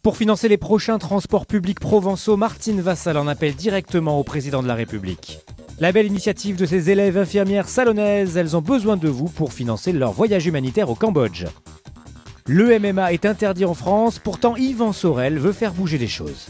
Pour financer les prochains transports publics provençaux, Martine Vassal en appelle directement au président de la République. La belle initiative de ces élèves infirmières salonnaises, elles ont besoin de vous pour financer leur voyage humanitaire au Cambodge. Le MMA est interdit en France, pourtant Yvan Sorel veut faire bouger les choses.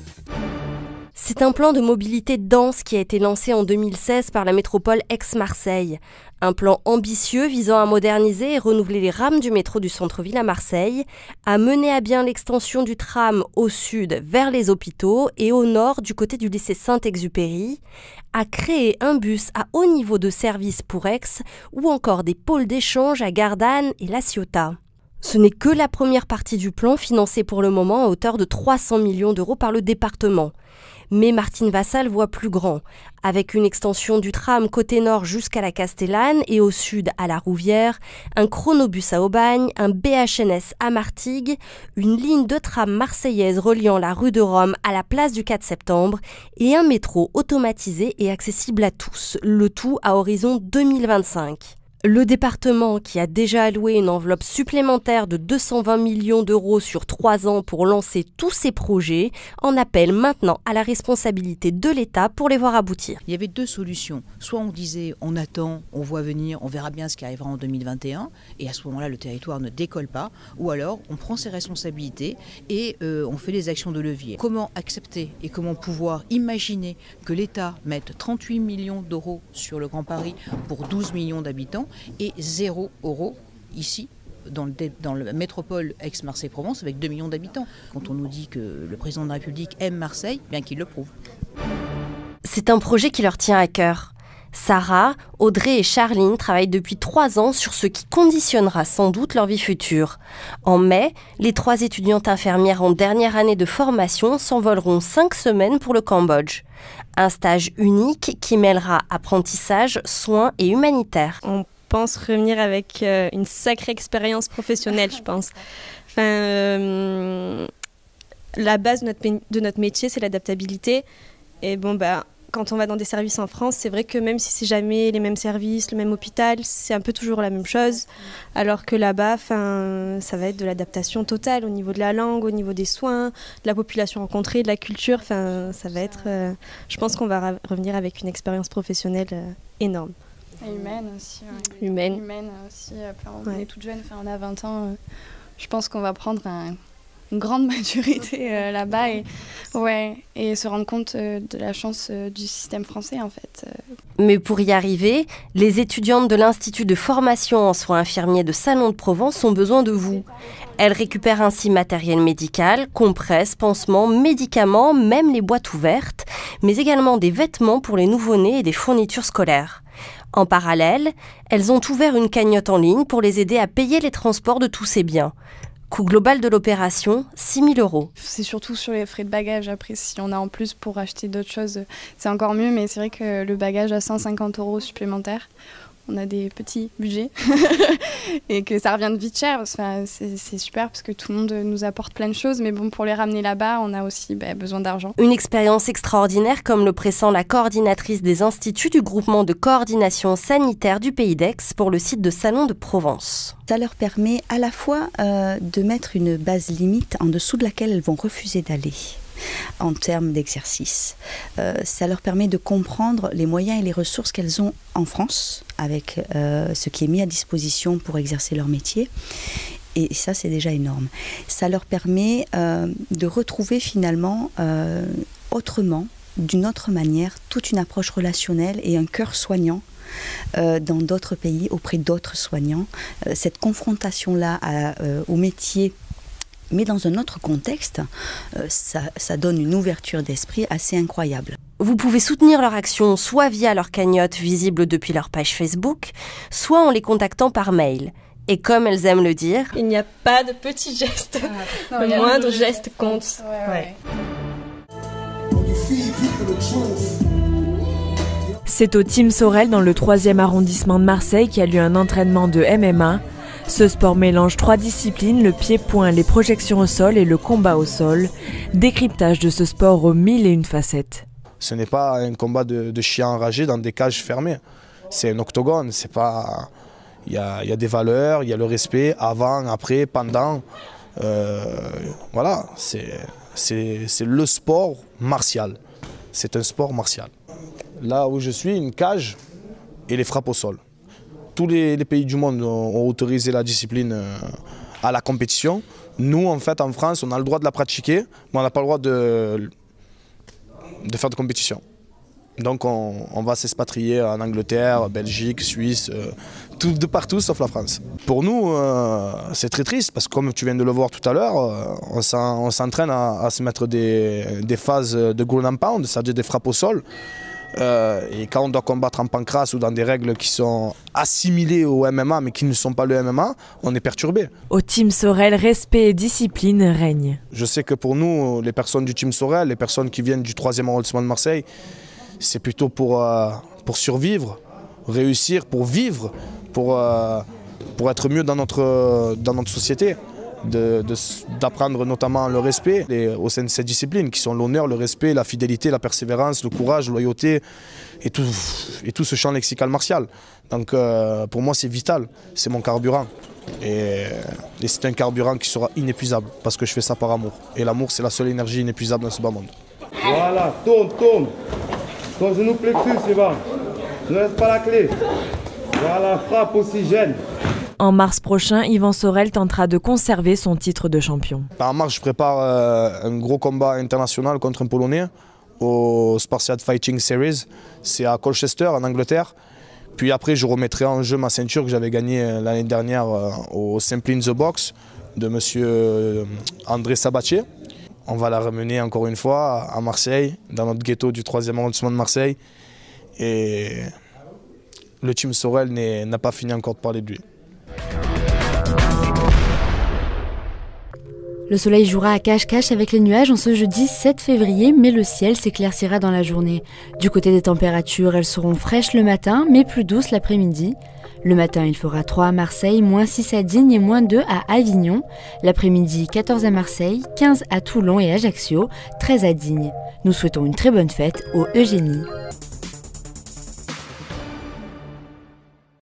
C'est un plan de mobilité dense qui a été lancé en 2016 par la métropole Aix-Marseille. Un plan ambitieux visant à moderniser et renouveler les rames du métro du centre-ville à Marseille, à mener à bien l'extension du tram au sud vers les hôpitaux et au nord du côté du lycée Saint-Exupéry, à créer un bus à haut niveau de service pour Aix ou encore des pôles d'échange à Gardanne et La Ciotat. Ce n'est que la première partie du plan financée pour le moment à hauteur de 300 millions d'euros par le département. Mais Martine Vassal voit plus grand, avec une extension du tram côté nord jusqu'à la Castellane et au sud à la Rouvière, un chronobus à Aubagne, un BHNS à Martigues, une ligne de tram marseillaise reliant la rue de Rome à la place du 4 septembre et un métro automatisé et accessible à tous, le tout à horizon 2025. Le département, qui a déjà alloué une enveloppe supplémentaire de 220 millions d'euros sur 3 ans pour lancer tous ces projets, en appelle maintenant à la responsabilité de l'État pour les voir aboutir. Il y avait deux solutions. Soit on disait on attend, on voit venir, on verra bien ce qui arrivera en 2021 et à ce moment-là le territoire ne décolle pas, ou alors on prend ses responsabilités et on fait des actions de levier. Comment accepter et comment pouvoir imaginer que l'État mette 38 millions d'euros sur le Grand Paris pour 12 millions d'habitants et 0 € ici dans la métropole Aix-Marseille-Provence avec 2 millions d'habitants. Quand on nous dit que le président de la République aime Marseille, bien qu'il le prouve. C'est un projet qui leur tient à cœur. Sarah, Audrey et Charline travaillent depuis 3 ans sur ce qui conditionnera sans doute leur vie future. En mai, les 3 étudiantes infirmières en dernière année de formation s'envoleront 5 semaines pour le Cambodge. Un stage unique qui mêlera apprentissage, soins et humanitaire. On pense revenir avec une sacrée expérience professionnelle, je pense. La base de notre métier, c'est l'adaptabilité. Et quand on va dans des services en France, c'est vrai que même si c'est jamais les mêmes services, le même hôpital, c'est un peu toujours la même chose. Alors que là-bas, ça va être de l'adaptation totale au niveau de la langue, au niveau des soins, de la population rencontrée, de la culture. Ça va être, je pense qu'on va revenir avec une expérience professionnelle énorme. Et humaine aussi. Ouais. Humaine aussi. On est toute jeune, on a 20 ans. Je pense qu'on va prendre une grande maturité là-bas et se rendre compte de la chance du système français en fait. Mais pour y arriver, les étudiantes de l'Institut de formation en soins infirmiers de Salon de Provence ont besoin de vous. Elles récupèrent ainsi matériel médical, compresses, pansements, médicaments, même les boîtes ouvertes, mais également des vêtements pour les nouveau-nés et des fournitures scolaires. En parallèle, elles ont ouvert une cagnotte en ligne pour les aider à payer les transports de tous ces biens. Coût global de l'opération, 6 000 €. C'est surtout sur les frais de bagage. Après, si on a en plus pour acheter d'autres choses, c'est encore mieux. Mais c'est vrai que le bagage à 150 € supplémentaires, on a des petits budgets et que ça revient vite cher. C'est super parce que tout le monde nous apporte plein de choses. Mais bon, pour les ramener là-bas, on a aussi besoin d'argent. Une expérience extraordinaire comme le pressent la coordinatrice des instituts du groupement de coordination sanitaire du Pays d'Aix pour le site de Salon de Provence. Ça leur permet à la fois de mettre une base limite en dessous de laquelle elles vont refuser d'aller en termes d'exercice. Ça leur permet de comprendre les moyens et les ressources qu'elles ont en France avec ce qui est mis à disposition pour exercer leur métier. Et ça, c'est déjà énorme. Ça leur permet de retrouver finalement autrement, d'une autre manière, toute une approche relationnelle et un cœur soignant dans d'autres pays, auprès d'autres soignants. Cette confrontation-là au métier, mais dans un autre contexte, ça donne une ouverture d'esprit assez incroyable. Vous pouvez soutenir leur action soit via leur cagnotte visible depuis leur page Facebook, soit en les contactant par mail. Et comme elles aiment le dire, il n'y a pas de petits gestes. Le moindre geste compte. Ouais. C'est au Team Sorel dans le 3e arrondissement de Marseille qu'a lieu un entraînement de MMA. Ce sport mélange 3 disciplines, le pied-point, les projections au sol et le combat au sol. Décryptage de ce sport aux 1001 facettes. Ce n'est pas un combat de chiens enragés dans des cages fermées. C'est un octogone, c'est pas... Il y a des valeurs, il y a le respect, avant, après, pendant. Voilà, c'est le sport martial. C'est un sport martial. Là où je suis, une cage et les frappes au sol. Tous les pays du monde ont autorisé la discipline à la compétition. Nous, en fait, en France, on a le droit de la pratiquer, mais on n'a pas le droit de faire de compétition. Donc on va s'expatrier en Angleterre, Belgique, Suisse, de partout sauf la France. Pour nous, c'est très triste parce que comme tu viens de le voir tout à l'heure, on s'entraîne à se mettre des phases de ground and pound, c'est-à-dire des frappes au sol. Et quand on doit combattre en pancrace ou dans des règles qui sont assimilées au MMA mais qui ne sont pas le MMA, on est perturbé. Au Team Sorel, respect et discipline règnent. Je sais que pour nous, les personnes du Team Sorel, les personnes qui viennent du 3e arrondissement de Marseille, c'est plutôt pour survivre, réussir, pour vivre, pour être mieux dans notre société. D'apprendre notamment le respect au sein de cette discipline qui sont l'honneur, le respect, la fidélité, la persévérance, le courage, la loyauté et tout ce champ lexical martial. Donc pour moi c'est vital, c'est mon carburant et c'est un carburant qui sera inépuisable parce que je fais ça par amour et l'amour c'est la seule énergie inépuisable dans ce bas monde. Voilà, tourne, ton genou plexus c'est bon, ne laisse pas la clé, voilà, frappe oxygène. En mars prochain, Yvan Sorel tentera de conserver son titre de champion. En mars, je prépare un gros combat international contre un Polonais au Spartiate Fighting Series. C'est à Colchester, en Angleterre. Puis après, je remettrai en jeu ma ceinture que j'avais gagnée l'année dernière au Simple in the Box de monsieur André Sabatier. On va la ramener encore une fois à Marseille, dans notre ghetto du 3e arrondissement de Marseille. Et le Team Sorel n'a pas fini encore de parler de lui. Le soleil jouera à cache-cache avec les nuages en ce jeudi 7 février, mais le ciel s'éclaircira dans la journée. Du côté des températures, elles seront fraîches le matin, mais plus douces l'après-midi. Le matin, il fera 3 à Marseille, -6 à Digne et -2 à Avignon. L'après-midi, 14 à Marseille, 15 à Toulon et Ajaccio, 13 à Digne. Nous souhaitons une très bonne fête au Eugénie.